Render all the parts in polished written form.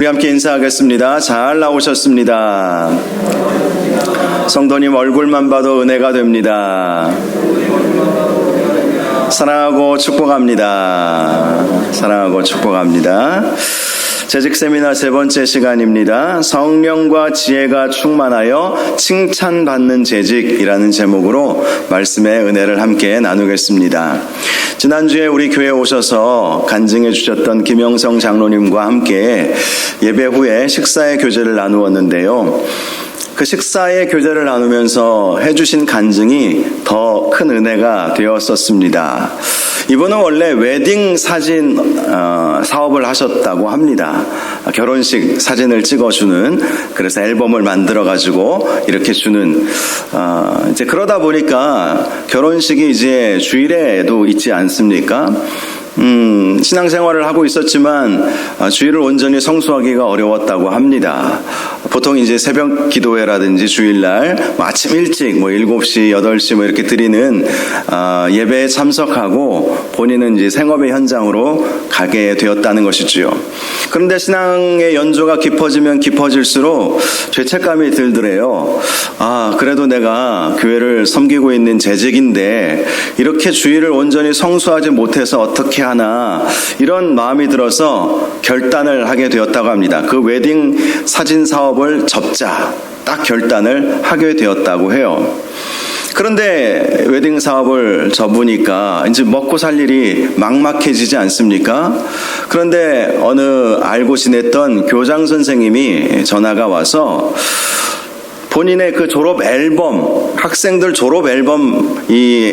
우리 함께 인사하겠습니다. 잘 나오셨습니다. 성도님 얼굴만 봐도 은혜가 됩니다. 사랑하고 축복합니다. 사랑하고 축복합니다. 재직 세미나 세 번째 시간입니다. 성령과 지혜가 충만하여 칭찬받는 재직이라는 제목으로 말씀의 은혜를 함께 나누겠습니다. 지난주에 우리 교회에 오셔서 간증해 주셨던 김영성 장로님과 함께 예배 후에 식사의 교제를 나누었는데요. 그 식사의 교제를 나누면서 해주신 간증이 더 큰 은혜가 되었었습니다. 이분은 원래 웨딩 사진 사업을 하셨다고 합니다. 결혼식 사진을 찍어주는, 그래서 앨범을 만들어가지고 이렇게 주는, 이제 그러다 보니까 결혼식이 이제 주일에도 있지 않습니까? 신앙생활을 하고 있었지만 주일을 온전히 성수하기가 어려웠다고 합니다. 보통 이제 새벽 기도회라든지 주일날 아침 일찍 7시, 8시 이렇게 드리는 예배에 참석하고 본인은 이제 생업의 현장으로 가게 되었다는 것이지요. 그런데 신앙의 연조가 깊어지면 깊어질수록 죄책감이 들더래요. 그래도 내가 교회를 섬기고 있는 재직인데 이렇게 주일을 온전히 성수하지 못해서 어떻게 하나, 이런 마음이 들어서 결단을 하게 되었다고 합니다. 그 웨딩 사진 사업을 접자, 딱 결단을 하게 되었다고 해요. 그런데 웨딩 사업을 접으니까 이제 먹고 살 일이 막막해지지 않습니까? 그런데 어느 알고 지냈던 교장 선생님이 전화가 와서 본인의 그 졸업 앨범, 학생들 졸업 앨범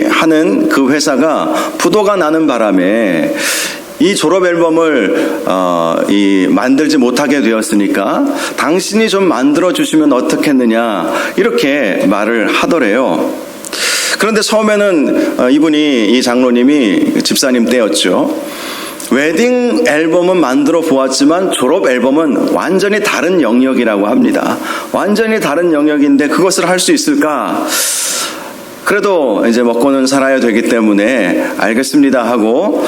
하는 그 회사가 부도가 나는 바람에 이 졸업 앨범을 만들지 못하게 되었으니까 당신이 좀 만들어 주시면 어떻겠느냐, 이렇게 말을 하더래요. 그런데 처음에는 이 장로님이 집사님 때였죠. 웨딩 앨범은 만들어 보았지만 졸업 앨범은 완전히 다른 영역이라고 합니다. 완전히 다른 영역인데 그것을 할 수 있을까? 그래도 이제 먹고는 살아야 되기 때문에 알겠습니다 하고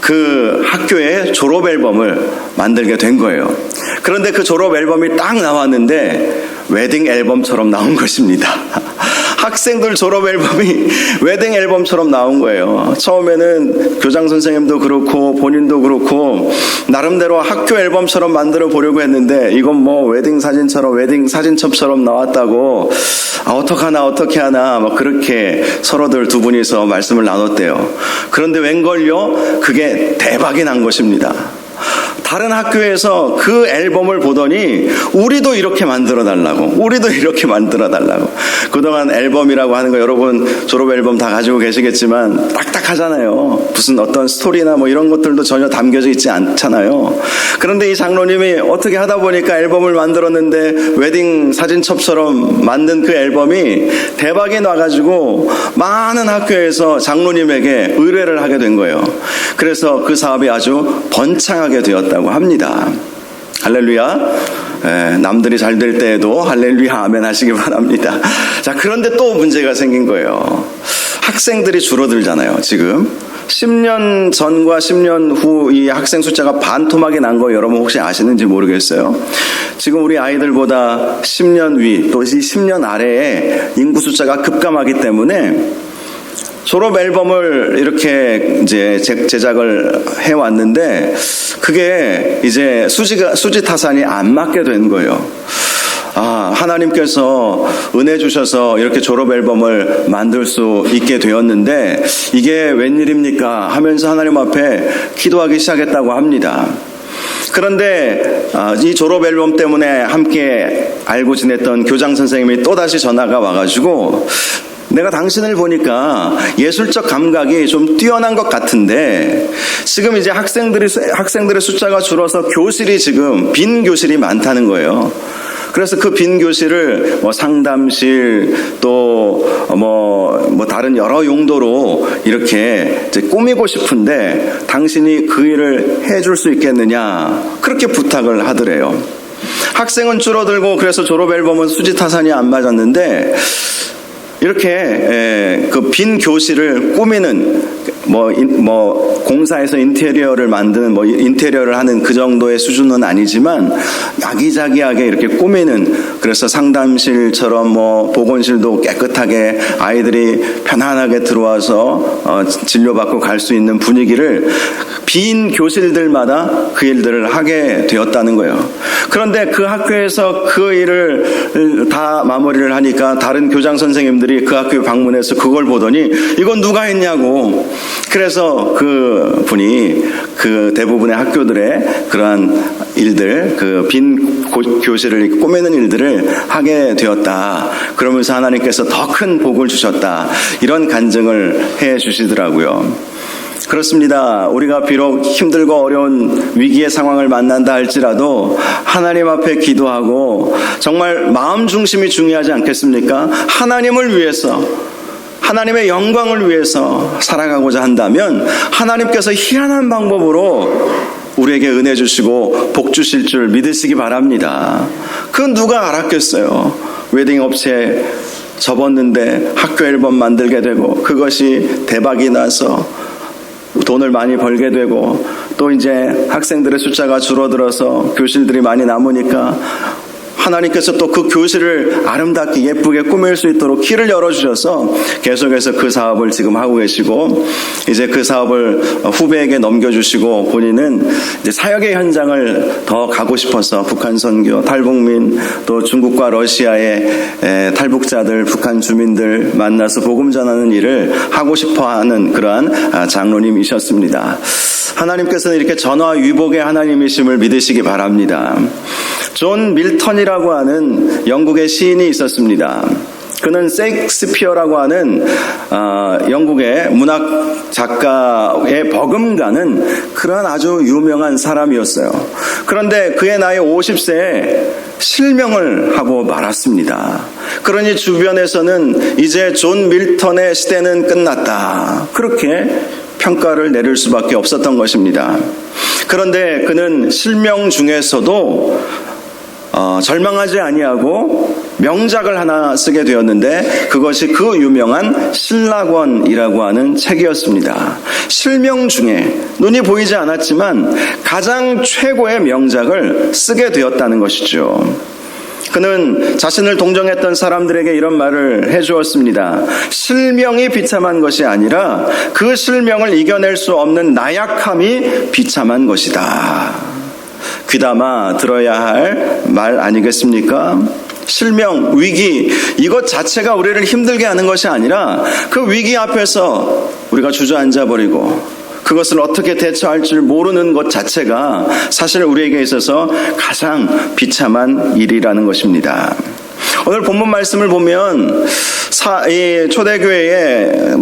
그 학교에 졸업 앨범을 만들게 된 거예요. 그런데 그 졸업 앨범이 딱 나왔는데 웨딩 앨범처럼 나온 것입니다. 학생들 졸업 앨범이 웨딩 앨범처럼 나온 거예요. 처음에는 교장 선생님도 그렇고 본인도 그렇고 나름대로 학교 앨범처럼 만들어 보려고 했는데 이건 웨딩 사진처럼, 웨딩 사진첩처럼 나왔다고 어떻게 하나 그렇게 서로들 두 분이서 말씀을 나눴대요. 그런데 웬걸요? 그게 대박이 난 것입니다. 다른 학교에서 그 앨범을 보더니 우리도 이렇게 만들어 달라고, 그동안 앨범이라고 하는 거 여러분 졸업 앨범 다 가지고 계시겠지만 딱딱하잖아요. 무슨 어떤 스토리나 이런 것들도 전혀 담겨져 있지 않잖아요. 그런데 이 장로님이 어떻게 하다 보니까 앨범을 만들었는데 웨딩 사진첩처럼 만든 그 앨범이 대박이 나가지고 많은 학교에서 장로님에게 의뢰를 하게 된 거예요. 그래서 그 사업이 아주 번창하게 되었다고 합니다. 할렐루야. 남들이 잘 될 때에도 할렐루야 아멘 하시기 바랍니다. 자, 그런데 또 문제가 생긴 거예요. 학생들이 줄어들잖아요. 지금 10년 전과 10년 후 이 학생 숫자가 반토막이 난 거 여러분 혹시 아시는지 모르겠어요. 지금 우리 아이들보다 10년 위 또 이 10년 아래에 인구 숫자가 급감하기 때문에 졸업 앨범을 이렇게 이제 제작을 해왔는데 그게 이제 수지 타산이 안 맞게 된 거예요. 하나님께서 은혜 주셔서 이렇게 졸업 앨범을 만들 수 있게 되었는데 이게 웬일입니까? 하면서 하나님 앞에 기도하기 시작했다고 합니다. 그런데 이 졸업 앨범 때문에 함께 알고 지냈던 교장 선생님이 또다시 전화가 와가지고 내가 당신을 보니까 예술적 감각이 좀 뛰어난 것 같은데 지금 이제 학생들의 숫자가 줄어서 교실이 지금 빈 교실이 많다는 거예요. 그래서 그 빈 교실을 상담실 또 다른 여러 용도로 이렇게 이제 꾸미고 싶은데 당신이 그 일을 해줄 수 있겠느냐, 그렇게 부탁을 하더래요. 학생은 줄어들고 그래서 졸업 앨범은 수지타산이 안 맞았는데 이렇게 그 빈 교실을 꾸미는 공사에서 인테리어를 만드는 인테리어를 하는 그 정도의 수준은 아니지만 아기자기하게 이렇게 꾸미는, 그래서 상담실처럼 보건실도 깨끗하게 아이들이 편안하게 들어와서 진료받고 갈 수 있는 분위기를 빈 교실들마다 그 일들을 하게 되었다는 거예요. 그런데 그 학교에서 그 일을 다 마무리를 하니까 다른 교장 선생님들이 그 학교에 방문해서 그걸 보더니 이건 누가 했냐고. 그래서 그 분이 그 대부분의 학교들의 그러한 일들, 그 빈 교실을 꾸미는 일들을 하게 되었다. 그러면서 하나님께서 더 큰 복을 주셨다. 이런 간증을 해 주시더라고요. 그렇습니다. 우리가 비록 힘들고 어려운 위기의 상황을 만난다 할지라도 하나님 앞에 기도하고 정말 마음 중심이 중요하지 않겠습니까? 하나님을 위해서, 하나님의 영광을 위해서 살아가고자 한다면 하나님께서 희한한 방법으로 우리에게 은혜 주시고 복 주실 줄 믿으시기 바랍니다. 그건 누가 알았겠어요? 웨딩 업체 접었는데 학교 앨범 만들게 되고 그것이 대박이 나서 돈을 많이 벌게 되고, 또 이제 학생들의 숫자가 줄어들어서 교실들이 많이 남으니까 하나님께서 또 그 교실을 아름답게 예쁘게 꾸밀 수 있도록 길을 열어주셔서 계속해서 그 사업을 지금 하고 계시고, 이제 그 사업을 후배에게 넘겨주시고 본인은 이제 사역의 현장을 더 가고 싶어서 북한 선교, 탈북민, 또 중국과 러시아의 탈북자들, 북한 주민들 만나서 복음 전하는 일을 하고 싶어하는 그러한 장로님이셨습니다. 하나님께서는 이렇게 전화위복의 하나님이심을 믿으시기 바랍니다. 존 밀턴이라고 하는 영국의 시인이 있었습니다. 그는 셰익스피어라고 하는 영국의 문학 작가의 버금가는 그런 아주 유명한 사람이었어요. 그런데 그의 나이 50세에 실명을 하고 말았습니다. 그러니 주변에서는 이제 존 밀턴의 시대는 끝났다, 그렇게 평가를 내릴 수밖에 없었던 것입니다. 그런데 그는 실명 중에서도 절망하지 아니하고 명작을 하나 쓰게 되었는데, 그것이 그 유명한 신라권이라고 하는 책이었습니다. 실명 중에 눈이 보이지 않았지만 가장 최고의 명작을 쓰게 되었다는 것이죠. 그는 자신을 동정했던 사람들에게 이런 말을 해주었습니다. 실명이 비참한 것이 아니라 그 실명을 이겨낼 수 없는 나약함이 비참한 것이다. 귀담아 들어야 할 말 아니겠습니까? 실명, 위기, 이것 자체가 우리를 힘들게 하는 것이 아니라 그 위기 앞에서 우리가 주저앉아 버리고 그것을 어떻게 대처할 줄 모르는 것 자체가 사실 우리에게 있어서 가장 비참한 일이라는 것입니다. 오늘 본문 말씀을 보면 이 초대교회에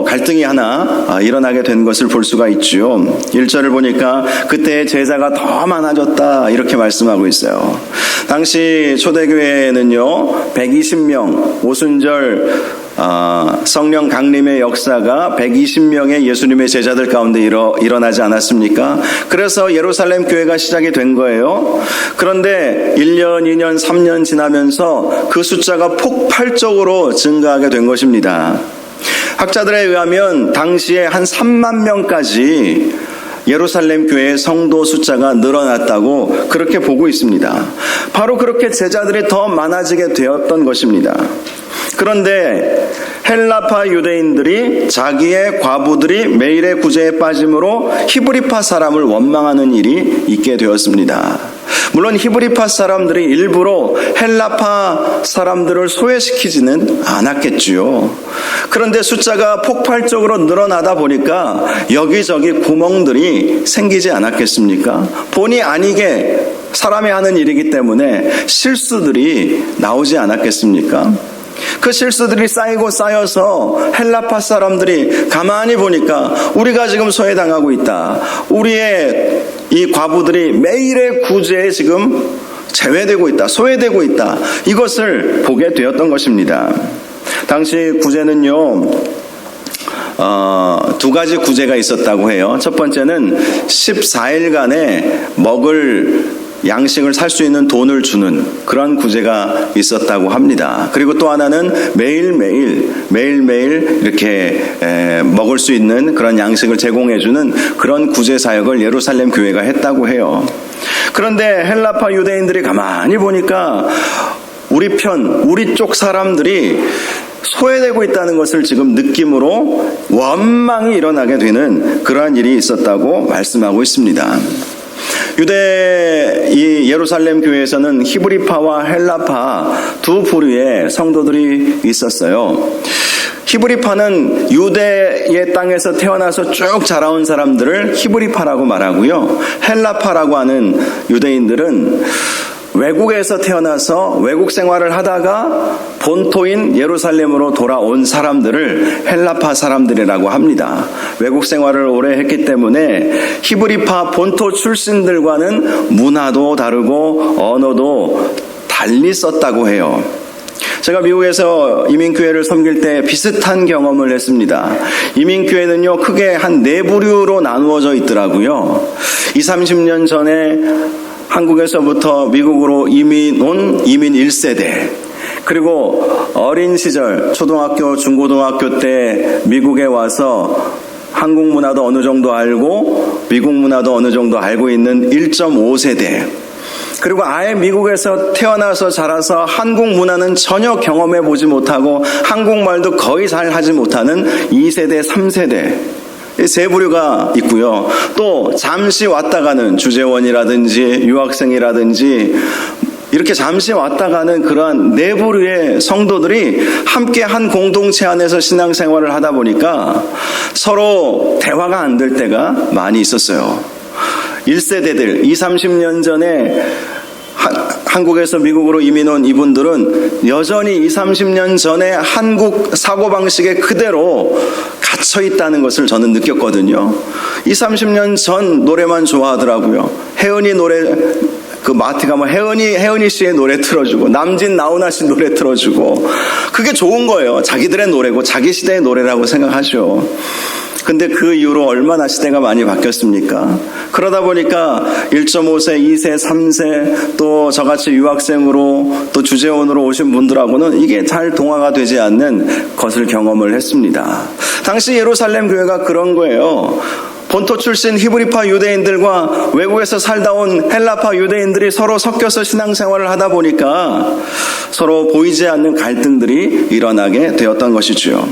갈등이 하나 일어나게 된 것을 볼 수가 있죠. 1절을 보니까 그때의 제자가 더 많아졌다, 이렇게 말씀하고 있어요. 당시 초대교회에는요 120명 오순절 성령 강림의 역사가 120명의 예수님의 제자들 가운데 일어나지 않았습니까? 그래서 예루살렘 교회가 시작이 된 거예요. 그런데 1년, 2년, 3년 지나면서 그 숫자가 폭발적으로 증가하게 된 것입니다. 학자들에 의하면 당시에 한 3만 명까지 예루살렘 교회의 성도 숫자가 늘어났다고 그렇게 보고 있습니다. 바로 그렇게 제자들이 더 많아지게 되었던 것입니다. 그런데 헬라파 유대인들이 자기의 과부들이 매일의 구제에 빠짐으로 히브리파 사람을 원망하는 일이 있게 되었습니다. 물론 히브리파 사람들이 일부러 헬라파 사람들을 소외시키지는 않았겠지요. 그런데 숫자가 폭발적으로 늘어나다 보니까 여기저기 구멍들이 생기지 않았겠습니까? 본의 아니게 사람이 하는 일이기 때문에 실수들이 나오지 않았겠습니까? 그 실수들이 쌓이고 쌓여서 헬라파 사람들이 가만히 보니까 우리가 지금 소외당하고 있다, 우리의 이 과부들이 매일의 구제에 지금 제외되고 있다, 소외되고 있다, 이것을 보게 되었던 것입니다. 당시 구제는요 2가지 구제가 있었다고 해요. 첫 번째는 14일간의 먹을 양식을 살 수 있는 돈을 주는 그런 구제가 있었다고 합니다. 그리고 또 하나는 매일매일 이렇게 먹을 수 있는 그런 양식을 제공해주는 그런 구제 사역을 예루살렘 교회가 했다고 해요. 그런데 헬라파 유대인들이 가만히 보니까 우리 쪽 사람들이 소외되고 있다는 것을 지금 느낌으로 원망이 일어나게 되는 그러한 일이 있었다고 말씀하고 있습니다. 이 예루살렘 교회에서는 히브리파와 헬라파 두 부류의 성도들이 있었어요. 히브리파는 유대의 땅에서 태어나서 쭉 자라온 사람들을 히브리파라고 말하고요. 헬라파라고 하는 유대인들은 외국에서 태어나서 외국 생활을 하다가 본토인 예루살렘으로 돌아온 사람들을 헬라파 사람들이라고 합니다. 외국 생활을 오래 했기 때문에 히브리파 본토 출신들과는 문화도 다르고 언어도 달리 썼다고 해요. 제가 미국에서 이민교회를 섬길 때 비슷한 경험을 했습니다. 이민교회는요, 크게 한 4부류로 나누어져 있더라고요. 20-30년 전에 한국에서부터 미국으로 이민 온 이민 1세대, 그리고 어린 시절 초등학교, 중고등학교 때 미국에 와서 한국 문화도 어느 정도 알고 미국 문화도 어느 정도 알고 있는 1.5세대, 그리고 아예 미국에서 태어나서 자라서 한국 문화는 전혀 경험해 보지 못하고 한국말도 거의 잘 하지 못하는 2세대, 3세대, 세 부류가 있고요. 또 잠시 왔다 가는 주재원이라든지 유학생이라든지 이렇게 잠시 왔다 가는 그러한 4부류의 성도들이 함께 한 공동체 안에서 신앙생활을 하다 보니까 서로 대화가 안 될 때가 많이 있었어요. 1세대들, 20-30년 전에 한국에서 미국으로 이민 온 이분들은 여전히 20-30년 전에 한국 사고방식에 그대로 갇혀 있다는 것을 저는 느꼈거든요. 20-30년 전 노래만 좋아하더라고요. 혜은이 노래, 그 마트 가면 혜은이 씨의 노래 틀어주고, 남진 나훈아 씨 노래 틀어주고, 그게 좋은 거예요. 자기들의 노래고 자기 시대의 노래라고 생각하죠. 근데 그 이후로 얼마나 시대가 많이 바뀌었습니까? 그러다 보니까 1.5세, 2세, 3세, 또 저같이 유학생으로 또 주재원으로 오신 분들하고는 이게 잘 동화가 되지 않는 것을 경험을 했습니다. 당시 예루살렘 교회가 그런 거예요. 본토 출신 히브리파 유대인들과 외국에서 살다 온 헬라파 유대인들이 서로 섞여서 신앙생활을 하다 보니까 서로 보이지 않는 갈등들이 일어나게 되었던 것이죠.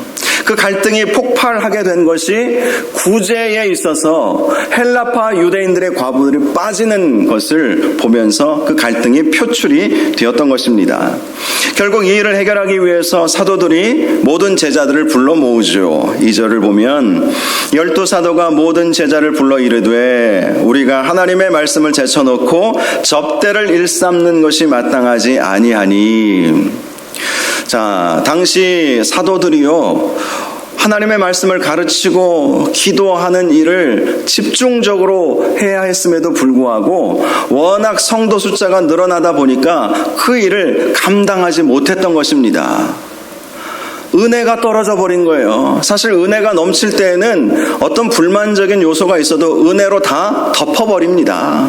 그 갈등이 폭발하게 된 것이 구제에 있어서 헬라파 유대인들의 과부들이 빠지는 것을 보면서 그 갈등이 표출이 되었던 것입니다. 결국 이 일을 해결하기 위해서 사도들이 모든 제자들을 불러 모으죠. 2절을 보면 12사도가 모든 제자를 불러 이르되 우리가 하나님의 말씀을 제쳐놓고 접대를 일삼는 것이 마땅하지 아니하니. 자, 당시 사도들이요, 하나님의 말씀을 가르치고 기도하는 일을 집중적으로 해야 했음에도 불구하고 워낙 성도 숫자가 늘어나다 보니까 그 일을 감당하지 못했던 것입니다. 은혜가 떨어져 버린 거예요. 사실 은혜가 넘칠 때에는 어떤 불만적인 요소가 있어도 은혜로 다 덮어버립니다.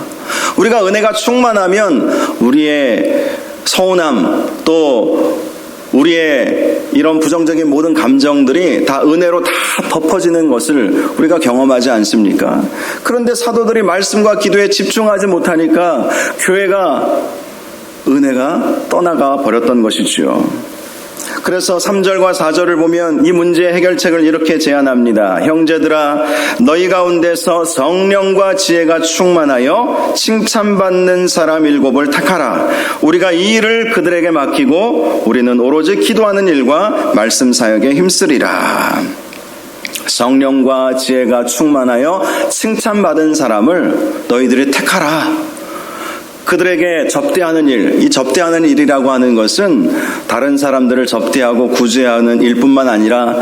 우리가 은혜가 충만하면 우리의 서운함, 또 우리의 이런 부정적인 모든 감정들이 다 은혜로 다 덮어지는 것을 우리가 경험하지 않습니까? 그런데 사도들이 말씀과 기도에 집중하지 못하니까 교회가 은혜가 떠나가 버렸던 것이지요. 그래서 3절과 4절을 보면 이 문제의 해결책을 이렇게 제안합니다. 형제들아, 너희 가운데서 성령과 지혜가 충만하여 칭찬받는 사람 7을 택하라. 우리가 이 일을 그들에게 맡기고 우리는 오로지 기도하는 일과 말씀 사역에 힘쓰리라. 성령과 지혜가 충만하여 칭찬받은 사람을 너희들이 택하라. 그들에게 접대하는 일, 이 접대하는 일이라고 하는 것은 다른 사람들을 접대하고 구제하는 일뿐만 아니라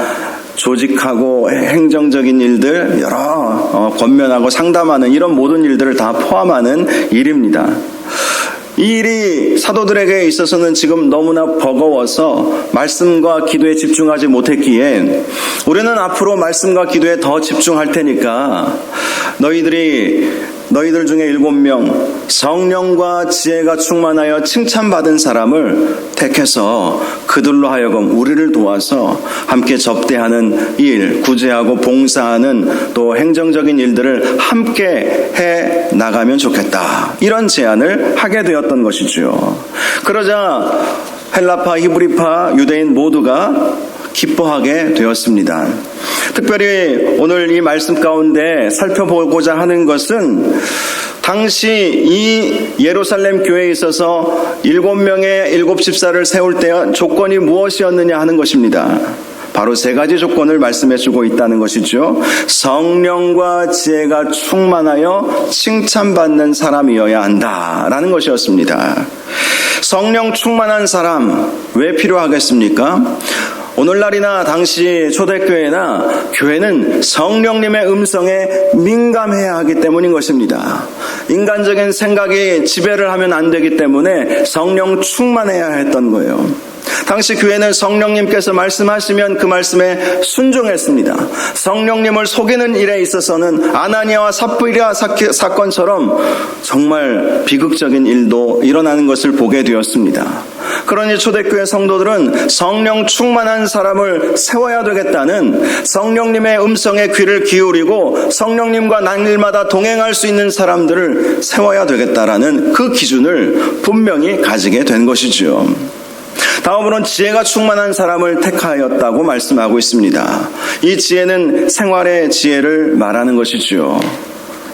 조직하고 행정적인 일들, 여러 권면하고 상담하는 이런 모든 일들을 다 포함하는 일입니다. 이 일이 사도들에게 있어서는 지금 너무나 버거워서 말씀과 기도에 집중하지 못했기에 우리는 앞으로 말씀과 기도에 더 집중할 테니까 너희들이 너희들 중에 7명 성령과 지혜가 충만하여 칭찬받은 사람을 택해서 그들로 하여금 우리를 도와서 함께 접대하는 일, 구제하고 봉사하는 또 행정적인 일들을 함께 해 나가면 좋겠다. 이런 제안을 하게 되었던 것이죠. 그러자 헬라파, 히브리파, 유대인 모두가 기뻐하게 되었습니다. 특별히 오늘 이 말씀 가운데 살펴보고자 하는 것은 당시 이 예루살렘 교회에 있어서 7명의 7집사를 세울 때 조건이 무엇이었느냐 하는 것입니다. 바로 3가지 조건을 말씀해 주고 있다는 것이죠. 성령과 지혜가 충만하여 칭찬받는 사람이어야 한다라는 것이었습니다. 성령 충만한 사람 왜 필요하겠습니까? 오늘날이나 당시 초대교회나 교회는 성령님의 음성에 민감해야 하기 때문인 것입니다. 인간적인 생각이 지배를 하면 안 되기 때문에 성령 충만해야 했던 거예요. 당시 교회는 성령님께서 말씀하시면 그 말씀에 순종했습니다. 성령님을 속이는 일에 있어서는 아나니아와 삽비라 사건처럼 정말 비극적인 일도 일어나는 것을 보게 되었습니다. 그러니 초대교회 성도들은 성령 충만한 사람을 세워야 되겠다는, 성령님의 음성에 귀를 기울이고 성령님과 날마다 동행할 수 있는 사람들을 세워야 되겠다라는 그 기준을 분명히 가지게 된 것이죠. 다음으로는 지혜가 충만한 사람을 택하였다고 말씀하고 있습니다. 이 지혜는 생활의 지혜를 말하는 것이죠.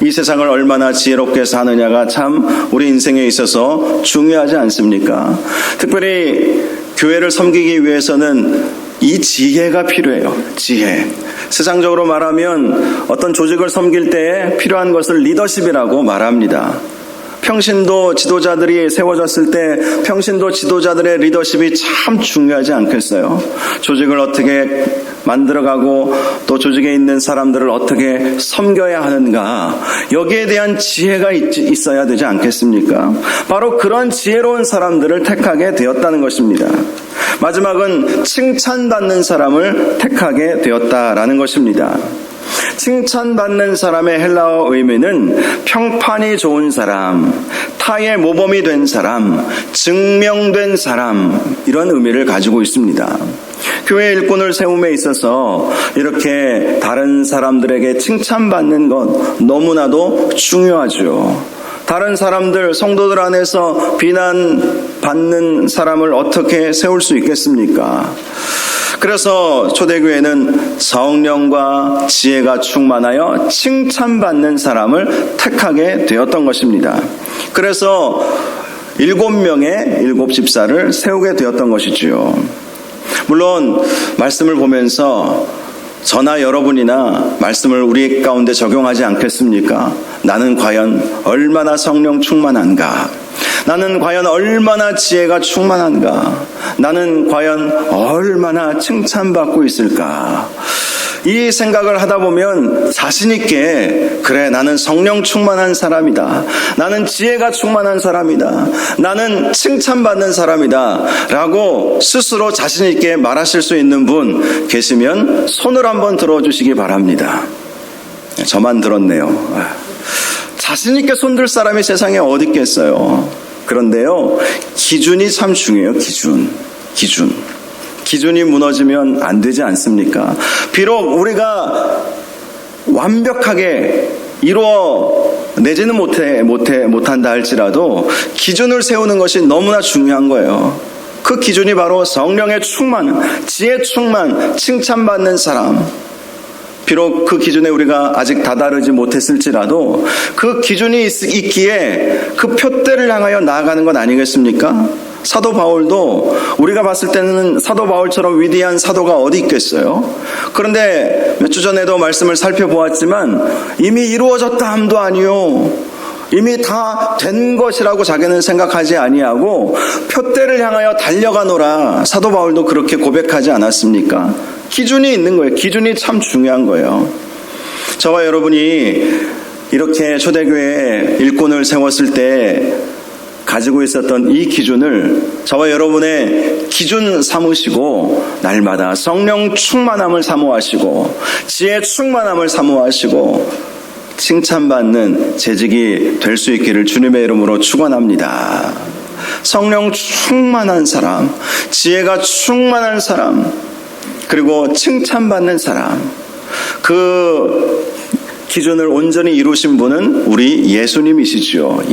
이 세상을 얼마나 지혜롭게 사느냐가 참 우리 인생에 있어서 중요하지 않습니까? 특별히 교회를 섬기기 위해서는 이 지혜가 필요해요. 지혜. 세상적으로 말하면 어떤 조직을 섬길 때에 필요한 것을 리더십이라고 말합니다. 평신도 지도자들이 세워졌을 때 평신도 지도자들의 리더십이 참 중요하지 않겠어요? 조직을 어떻게 만들어가고 또 조직에 있는 사람들을 어떻게 섬겨야 하는가, 여기에 대한 지혜가 있어야 되지 않겠습니까? 바로 그런 지혜로운 사람들을 택하게 되었다는 것입니다. 마지막은 칭찬받는 사람을 택하게 되었다라는 것입니다. 칭찬받는 사람의 헬라어 의미는 평판이 좋은 사람, 타의 모범이 된 사람, 증명된 사람, 이런 의미를 가지고 있습니다. 교회 일꾼을 세움에 있어서 이렇게 다른 사람들에게 칭찬받는 것 너무나도 중요하죠. 다른 사람들, 성도들 안에서 비난받는 사람을 어떻게 세울 수 있겠습니까? 그래서 초대교회는 성령과 지혜가 충만하여 칭찬받는 사람을 택하게 되었던 것입니다. 그래서 7명의 7집사를 세우게 되었던 것이지요. 물론 말씀을 보면서 저나 여러분이나 말씀을 우리 가운데 적용하지 않겠습니까? 나는 과연 얼마나 성령 충만한가? 나는 과연 얼마나 지혜가 충만한가? 나는 과연 얼마나 칭찬받고 있을까? 이 생각을 하다 보면 자신 있게, 그래, 나는 성령 충만한 사람이다, 나는 지혜가 충만한 사람이다, 나는 칭찬받는 사람이다 라고 스스로 자신 있게 말하실 수 있는 분 계시면 손을 한번 들어주시기 바랍니다. 저만 들었네요. 자신 있게 손들 사람이 세상에 어디 있겠어요? 그런데요, 기준이 참 중요해요. 기준이 무너지면 안 되지 않습니까? 비록 우리가 완벽하게 이루어내지는 못한다 할지라도 기준을 세우는 것이 너무나 중요한 거예요. 그 기준이 바로 성령의 충만, 지혜 충만, 칭찬받는 사람. 비록 그 기준에 우리가 아직 다다르지 못했을지라도 그 기준이 있기에 그 표대를 향하여 나아가는 것 아니겠습니까? 사도 바울도 우리가 봤을 때는 사도 바울처럼 위대한 사도가 어디 있겠어요? 그런데 몇 주 전에도 말씀을 살펴보았지만 이미 이루어졌다 함도 아니요, 이미 다 된 것이라고 자기는 생각하지 아니하고 표대를 향하여 달려가노라, 사도 바울도 그렇게 고백하지 않았습니까? 기준이 있는 거예요. 기준이 참 중요한 거예요. 저와 여러분이 이렇게 초대교회 일꾼을 세웠을 때 가지고 있었던 이 기준을 저와 여러분의 기준 삼으시고 날마다 성령 충만함을 사모하시고 지혜 충만함을 사모하시고 칭찬받는 재직이 될 수 있기를 주님의 이름으로 축원합니다. 성령 충만한 사람, 지혜가 충만한 사람, 그리고 칭찬받는 사람, 그 기준을 온전히 이루신 분은 우리 예수님이시죠.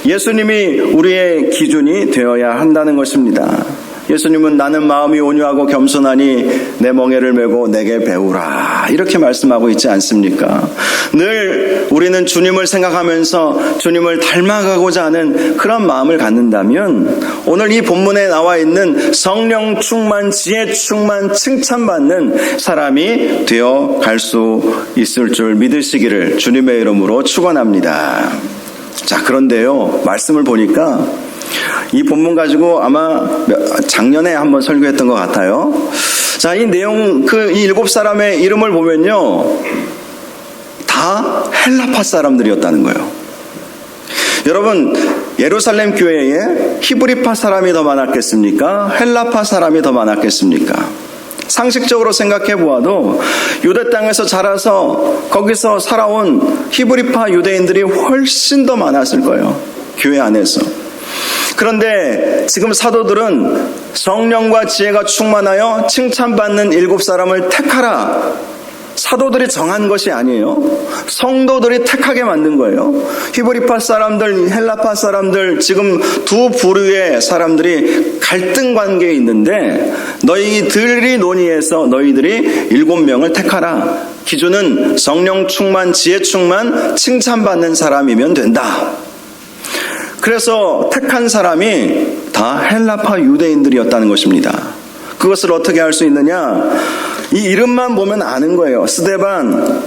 예수님이 우리의 기준이 되어야 한다는 것입니다. 예수님은 나는 마음이 온유하고 겸손하니 내 멍에를 메고 내게 배우라, 이렇게 말씀하고 있지 않습니까? 늘 우리는 주님을 생각하면서 주님을 닮아가고자 하는 그런 마음을 갖는다면 오늘 이 본문에 나와 있는 성령 충만, 지혜 충만, 칭찬받는 사람이 되어 갈 수 있을 줄 믿으시기를 주님의 이름으로 축원합니다. 자, 그런데요, 말씀을 보니까 이 본문 가지고 아마 작년에 한번 설교했던 것 같아요. 자, 이 내용, 이 7사람의 이름을 보면요, 다 헬라파 사람들이었다는 거예요. 여러분, 예루살렘 교회에 히브리파 사람이 더 많았겠습니까? 헬라파 사람이 더 많았겠습니까? 상식적으로 생각해 보아도 유대 땅에서 자라서 거기서 살아온 히브리파 유대인들이 훨씬 더 많았을 거예요, 교회 안에서. 그런데 지금 사도들은 성령과 지혜가 충만하여 칭찬받는 7사람을 택하라, 사도들이 정한 것이 아니에요. 성도들이 택하게 만든 거예요. 히브리파 사람들, 헬라파 사람들, 지금 두 부류의 사람들이 갈등 관계에 있는데 너희들이 논의해서 너희들이 7명을 택하라. 기준은 성령 충만, 지혜 충만, 칭찬받는 사람이면 된다. 그래서 택한 사람이 다 헬라파 유대인들이었다는 것입니다. 그것을 어떻게 알 수 있느냐? 이 이름만 보면 아는 거예요. 스데반,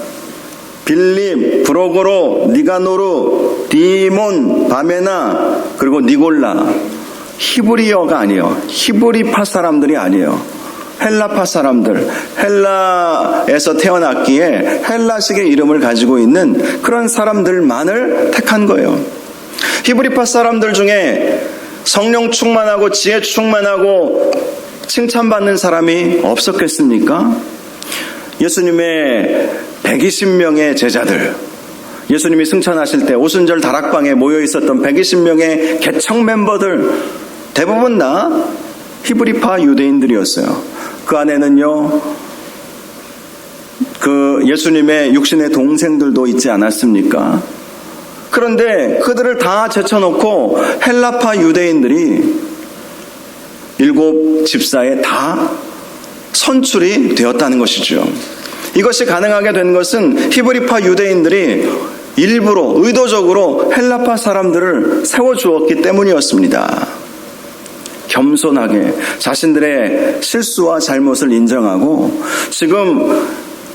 빌립, 브로고로, 니가노르, 디몬, 바메나, 그리고 니골라. 히브리어가 아니에요. 히브리파 사람들이 아니에요. 헬라파 사람들, 헬라에서 태어났기에 헬라식의 이름을 가지고 있는 그런 사람들만을 택한 거예요. 히브리파 사람들 중에 성령 충만하고 지혜 충만하고 칭찬받는 사람이 없었겠습니까? 예수님의 120명의 제자들, 예수님이 승천하실 때 오순절 다락방에 모여 있었던 120명의 개척 멤버들 대부분 다 히브리파 유대인들이었어요. 그 안에는요, 그 예수님의 육신의 동생들도 있지 않았습니까? 그런데 그들을 다 제쳐놓고 헬라파 유대인들이 7 집사에 다 선출이 되었다는 것이죠. 이것이 가능하게 된 것은 히브리파 유대인들이 일부러 의도적으로 헬라파 사람들을 세워주었기 때문이었습니다. 겸손하게 자신들의 실수와 잘못을 인정하고, 지금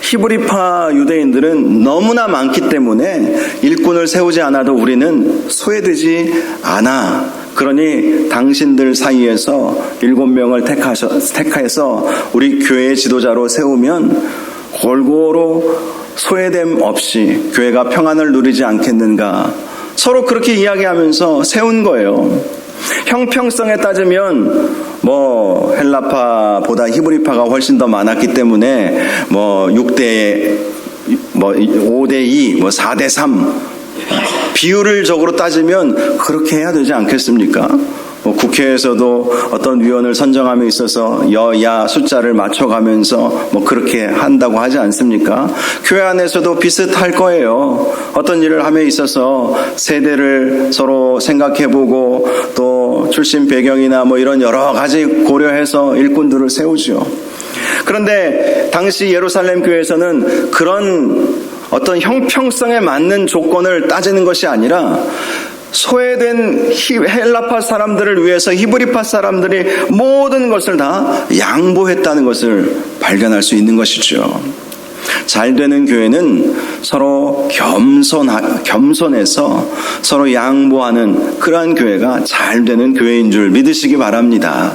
히브리파 유대인들은 너무나 많기 때문에 일꾼을 세우지 않아도 우리는 소외되지 않아. 그러니 당신들 사이에서 7명을 택해서 우리 교회의 지도자로 세우면 골고루 소외됨 없이 교회가 평안을 누리지 않겠는가. 서로 그렇게 이야기하면서 세운 거예요. 형평성에 따지면 헬라파보다 히브리파가 훨씬 더 많았기 때문에 5대2, 4대3 비율적으로 따지면 그렇게 해야 되지 않겠습니까? 국회에서도 어떤 위원을 선정함에 있어서 여야 숫자를 맞춰가면서 그렇게 한다고 하지 않습니까? 교회 안에서도 비슷할 거예요. 어떤 일을 함에 있어서 세대를 서로 생각해보고 또 출신 배경이나 이런 여러 가지 고려해서 일꾼들을 세우죠. 그런데 당시 예루살렘 교회에서는 그런 어떤 형평성에 맞는 조건을 따지는 것이 아니라 소외된 헬라파 사람들을 위해서 히브리파 사람들이 모든 것을 다 양보했다는 것을 발견할 수 있는 것이죠. 잘 되는 교회는 서로 겸손해서 서로 양보하는 그러한 교회가 잘 되는 교회인 줄 믿으시기 바랍니다.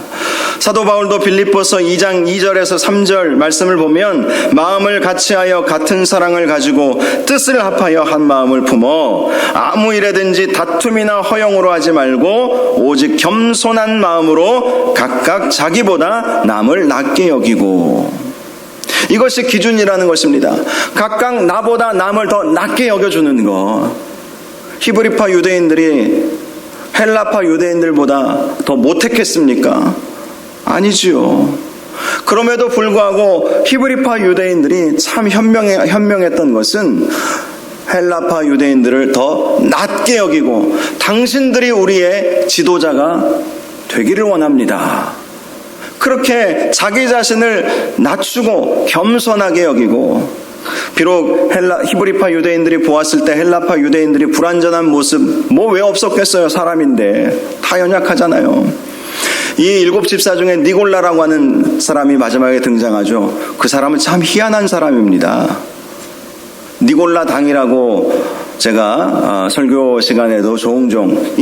사도 바울도 빌립보서 2장 2절에서 3절 말씀을 보면 마음을 같이하여 같은 사랑을 가지고 뜻을 합하여 한 마음을 품어 아무 일에든지 다툼이나 허용으로 하지 말고 오직 겸손한 마음으로 각각 자기보다 남을 낮게 여기고. 이것이 기준이라는 것입니다. 각각 나보다 남을 더 낮게 여겨주는 것. 히브리파 유대인들이 헬라파 유대인들보다 더 못했겠습니까? 아니지요. 그럼에도 불구하고 히브리파 유대인들이 참 현명했던 것은 헬라파 유대인들을 더 낮게 여기고 당신들이 우리의 지도자가 되기를 원합니다. 그렇게 자기 자신을 낮추고 겸손하게 여기고, 비록 히브리파 유대인들이 보았을 때 헬라파 유대인들이 불완전한 모습 왜 없었겠어요. 사람인데 다 연약하잖아요. 이 일곱 집사 중에 니골라라고 하는 사람이 마지막에 등장하죠. 그 사람은 참 희한한 사람입니다. 니골라 당이라고 제가 설교 시간에도 종종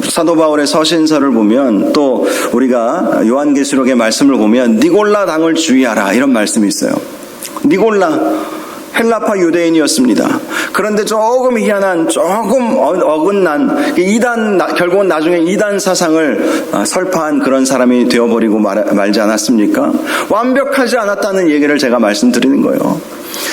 사도 바울의 서신서를 보면, 또 우리가 요한계시록의 말씀을 보면 니골라 당을 주의하라 이런 말씀이 있어요. 니골라 헬라파 유대인이었습니다. 그런데 조금 희한한, 조금 어긋난 결국은 나중에 이단 사상을 설파한 그런 사람이 되어버리고 말지 않았습니까? 완벽하지 않았다는 얘기를 제가 말씀드리는 거예요.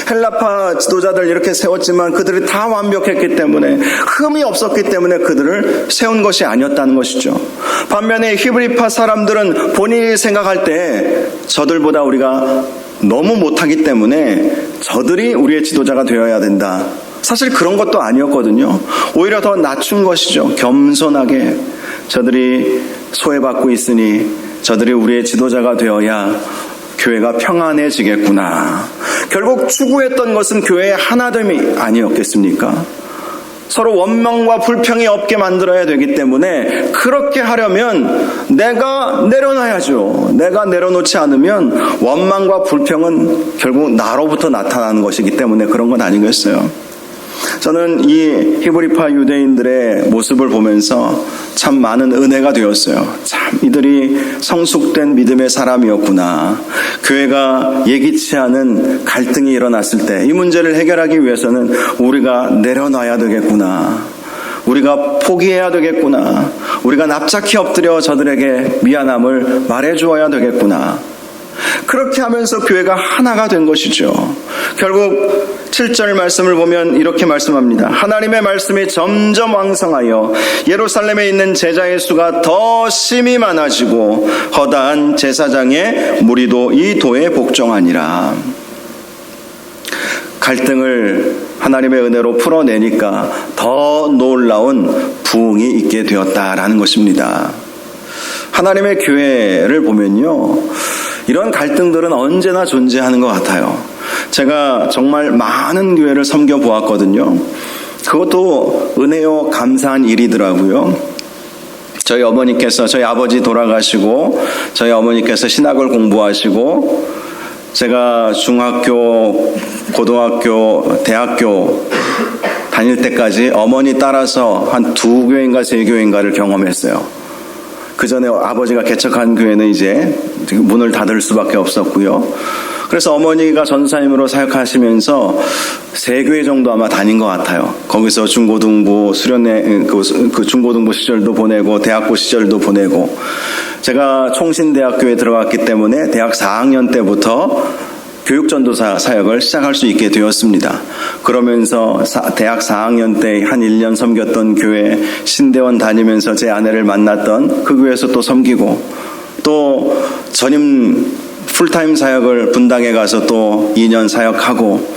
헬라파 지도자들 이렇게 세웠지만 그들이 다 완벽했기 때문에, 흠이 없었기 때문에 그들을 세운 것이 아니었다는 것이죠. 반면에 히브리파 사람들은 본인이 생각할 때 저들보다 우리가 너무 못하기 때문에 저들이 우리의 지도자가 되어야 된다. 사실 그런 것도 아니었거든요. 오히려 더 낮춘 것이죠. 겸손하게 저들이 소외받고 있으니 저들이 우리의 지도자가 되어야 교회가 평안해지겠구나. 결국 추구했던 것은 교회의 하나됨이 아니었겠습니까? 서로 원망과 불평이 없게 만들어야 되기 때문에, 그렇게 하려면 내가 내려놔야죠. 내가 내려놓지 않으면 원망과 불평은 결국 나로부터 나타나는 것이기 때문에 그런 건 아니겠어요. 저는 이 히브리파 유대인들의 모습을 보면서 참 많은 은혜가 되었어요. 참 이들이 성숙된 믿음의 사람이었구나. 교회가 예기치 않은 갈등이 일어났을 때 이 문제를 해결하기 위해서는 우리가 내려놔야 되겠구나. 우리가 포기해야 되겠구나. 우리가 납작히 엎드려 저들에게 미안함을 말해주어야 되겠구나. 그렇게 하면서 교회가 하나가 된 것이죠. 결국 7절 말씀을 보면 이렇게 말씀합니다. 하나님의 말씀이 점점 왕성하여 예루살렘에 있는 제자의 수가 더 심히 많아지고 허다한 제사장의 무리도 이 도에 복종하니라. 갈등을 하나님의 은혜로 풀어내니까 더 놀라운 부흥이 있게 되었다라는 것입니다. 하나님의 교회를 보면요, 이런 갈등들은 언제나 존재하는 것 같아요. 제가 정말 많은 교회를 섬겨보았거든요. 그것도 은혜요 감사한 일이더라고요. 저희 아버지 돌아가시고 저희 어머니께서 신학을 공부하시고, 제가 중학교, 고등학교, 대학교 다닐 때까지 어머니 따라서 한 2교회인가 3교회인가를 경험했어요. 그 전에 아버지가 개척한 교회는 이제 문을 닫을 수밖에 없었고요. 그래서 어머니가 전사님으로 사역하시면서 3교회 정도 아마 다닌 것 같아요. 거기서 중고등부 수련회, 그 중고등부 시절도 보내고 대학부 시절도 보내고, 제가 총신대학교에 들어갔기 때문에 대학 4학년 때부터 교육전도사 사역을 시작할 수 있게 되었습니다. 그러면서 대학 4학년 때 한 1년 섬겼던 교회, 신대원 다니면서 제 아내를 만났던 그 교회에서 또 섬기고, 또 전임 풀타임 사역을 분당에 가서 또 2년 사역하고,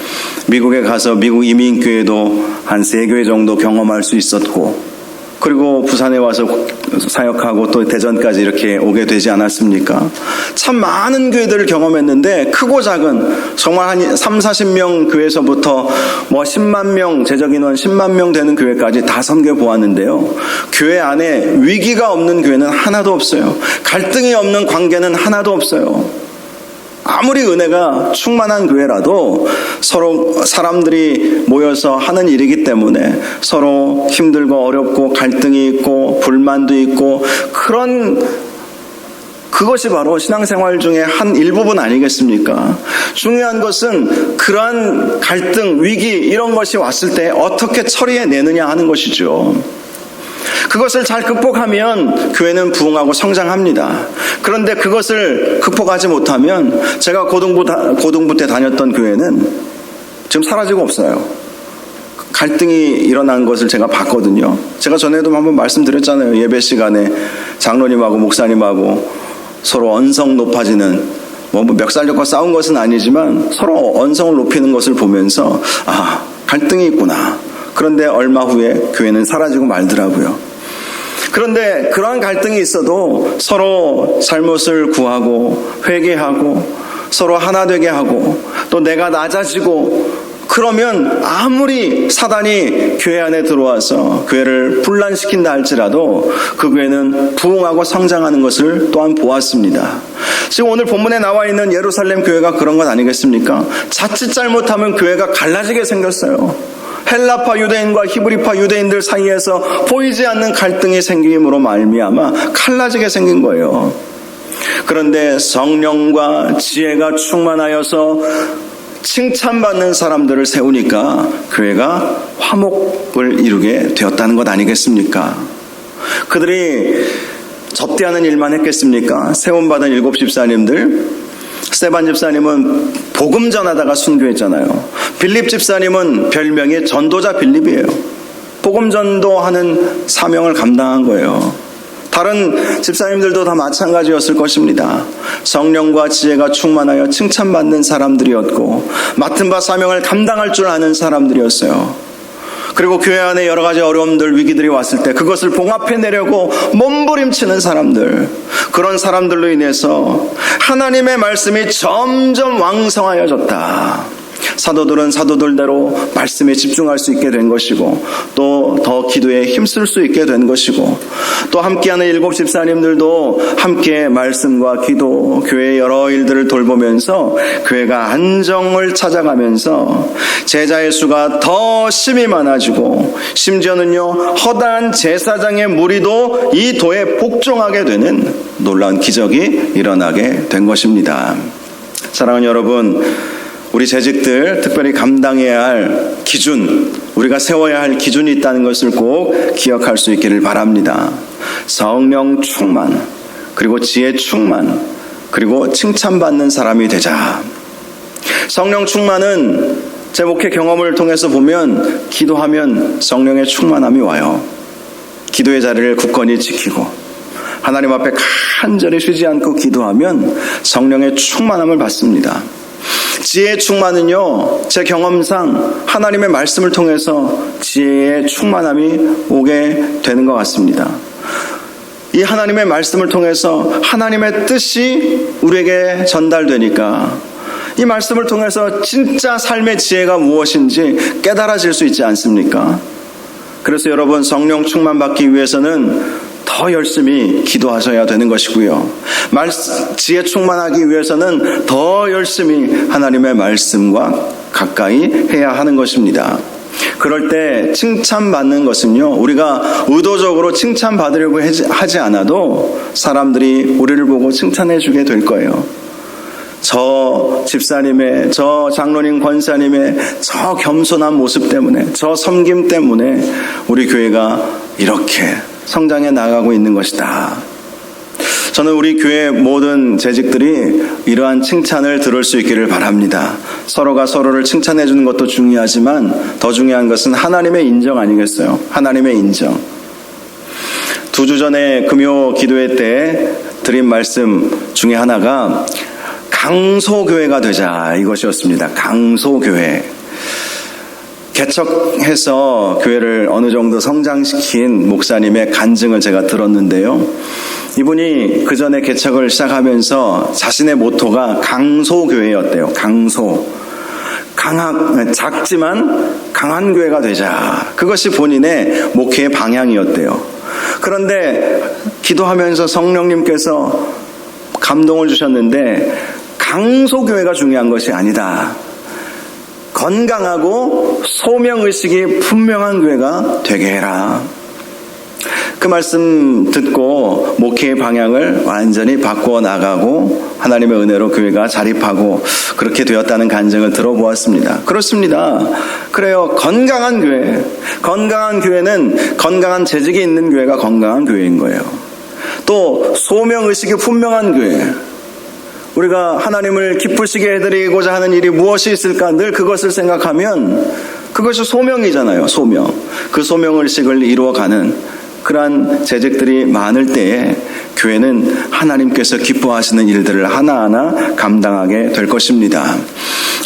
미국에 가서 미국 이민교회도 한 3교회 정도 경험할 수 있었고, 그리고 부산에 와서 사역하고 또 대전까지 이렇게 오게 되지 않았습니까? 참 많은 교회들을 경험했는데, 크고 작은 정말 한 3, 40명 교회에서부터 10만 명, 제적 인원 10만 명 되는 교회까지 다 섬겨보았는데요. 교회 안에 위기가 없는 교회는 하나도 없어요. 갈등이 없는 관계는 하나도 없어요. 아무리 은혜가 충만한 교회라도 서로 사람들이 모여서 하는 일이기 때문에 서로 힘들고 어렵고 갈등이 있고 불만도 있고, 그것이 바로 신앙생활 중에 한 일부분 아니겠습니까? 중요한 것은 그러한 갈등, 위기 이런 것이 왔을 때 어떻게 처리해내느냐 하는 것이죠. 그것을 잘 극복하면 교회는 부흥하고 성장합니다. 그런데 그것을 극복하지 못하면 제가 고등부 때 다녔던 교회는 지금 사라지고 없어요. 갈등이 일어난 것을 제가 봤거든요. 제가 전에도 한번 말씀드렸잖아요. 예배 시간에 장로님하고 목사님하고 서로 언성 높아지는, 멱살 잡고 싸운 것은 아니지만 서로 언성을 높이는 것을 보면서 갈등이 있구나. 그런데 얼마 후에 교회는 사라지고 말더라고요. 그런데 그러한 갈등이 있어도 서로 잘못을 구하고 회개하고 서로 하나 되게 하고 또 내가 낮아지고, 그러면 아무리 사단이 교회 안에 들어와서 교회를 분란시킨다 할지라도 그 교회는 부흥하고 성장하는 것을 또한 보았습니다. 지금 오늘 본문에 나와 있는 예루살렘 교회가 그런 것 아니겠습니까? 자칫 잘못하면 교회가 갈라지게 생겼어요. 헬라파 유대인과 히브리파 유대인들 사이에서 보이지 않는 갈등이 생김으로 말미암아 갈라지게 생긴 거예요. 그런데 성령과 지혜가 충만하여서 칭찬받는 사람들을 세우니까 교회가 화목을 이루게 되었다는 것 아니겠습니까? 그들이 접대하는 일만 했겠습니까? 세움받은 7 집사님들, 스데반 집사님은 복음 전하다가 순교했잖아요. 빌립 집사님은 별명이 전도자 빌립이에요. 복음 전도하는 사명을 감당한 거예요. 다른 집사님들도 다 마찬가지였을 것입니다. 성령과 지혜가 충만하여 칭찬받는 사람들이었고 맡은 바 사명을 감당할 줄 아는 사람들이었어요. 그리고 교회 안에 여러 가지 어려움들, 위기들이 왔을 때 그것을 봉합해내려고 몸부림치는 사람들, 그런 사람들로 인해서 하나님의 말씀이 점점 왕성하여졌다. 사도들은 사도들대로 말씀에 집중할 수 있게 된 것이고 또 더 기도에 힘쓸 수 있게 된 것이고, 또 함께하는 7 집사님들도 함께 말씀과 기도, 교회의 여러 일들을 돌보면서 교회가 안정을 찾아가면서 제자의 수가 더 심히 많아지고, 심지어는요 허다한 제사장의 무리도 이 도에 복종하게 되는 놀라운 기적이 일어나게 된 것입니다. 사랑하는 여러분, 우리 재직들 특별히 감당해야 할 기준, 우리가 세워야 할 기준이 있다는 것을 꼭 기억할 수 있기를 바랍니다. 성령 충만, 그리고 지혜 충만, 그리고 칭찬받는 사람이 되자. 성령 충만은 제 목회 경험을 통해서 보면 기도하면 성령의 충만함이 와요. 기도의 자리를 굳건히 지키고 하나님 앞에 간절히 쉬지 않고 기도하면 성령의 충만함을 받습니다. 지혜의 충만은요, 제 경험상 하나님의 말씀을 통해서 지혜의 충만함이 오게 되는 것 같습니다. 이 하나님의 말씀을 통해서 하나님의 뜻이 우리에게 전달되니까 이 말씀을 통해서 진짜 삶의 지혜가 무엇인지 깨달아질 수 있지 않습니까? 그래서 여러분, 성령 충만 받기 위해서는 더 열심히 기도하셔야 되는 것이고요. 지혜 충만하기 위해서는 더 열심히 하나님의 말씀과 가까이 해야 하는 것입니다. 그럴 때 칭찬받는 것은요, 우리가 의도적으로 칭찬받으려고 하지 않아도 사람들이 우리를 보고 칭찬해 주게 될 거예요. 저 집사님의, 저 장로님 권사님의 저 겸손한 모습 때문에, 저 섬김 때문에 우리 교회가 이렇게 성장해 나가고 있는 것이다. 저는 우리 교회 모든 재직들이 이러한 칭찬을 들을 수 있기를 바랍니다. 서로가 서로를 칭찬해 주는 것도 중요하지만 더 중요한 것은 하나님의 인정 아니겠어요? 하나님의 인정. 2주 전에 금요 기도회 때 드린 말씀 중에 하나가 강소교회가 되자, 이것이었습니다. 강소교회. 개척해서 교회를 어느 정도 성장시킨 목사님의 간증을 제가 들었는데요. 이분이 그 전에 개척을 시작하면서 자신의 모토가 강소교회였대요. 강소. 작지만 강한 교회가 되자. 그것이 본인의 목회의 방향이었대요. 그런데 기도하면서 성령님께서 감동을 주셨는데 강소교회가 중요한 것이 아니다. 건강하고 소명의식이 분명한 교회가 되게 해라. 그 말씀 듣고 목회의 방향을 완전히 바꾸어 나가고 하나님의 은혜로 교회가 자립하고 그렇게 되었다는 간증을 들어보았습니다. 그렇습니다. 그래요. 건강한 교회. 건강한 교회는 건강한 재직이 있는 교회가 건강한 교회인 거예요. 또 소명의식이 분명한 교회. 우리가 하나님을 기쁘시게 해드리고자 하는 일이 무엇이 있을까 늘 그것을 생각하면 그것이 소명이잖아요. 소명. 그 소명의식을 이루어가는 그러한 재직들이 많을 때에 교회는 하나님께서 기뻐하시는 일들을 하나하나 감당하게 될 것입니다.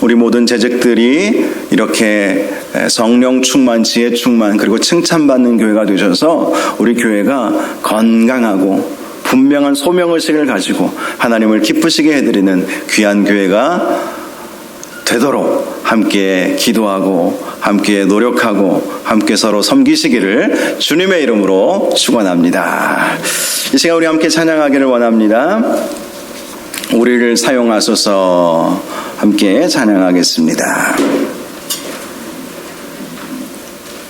우리 모든 재직들이 이렇게 성령 충만, 지혜 충만, 그리고 칭찬받는 교회가 되셔서 우리 교회가 건강하고 분명한 소명의식을 가지고 하나님을 기쁘시게 해드리는 귀한 교회가 되도록 함께 기도하고 함께 노력하고 함께 서로 섬기시기를 주님의 이름으로 축원합니다. 이 시간 우리 함께 찬양하기를 원합니다. 우리를 사용하소서 함께 찬양하겠습니다.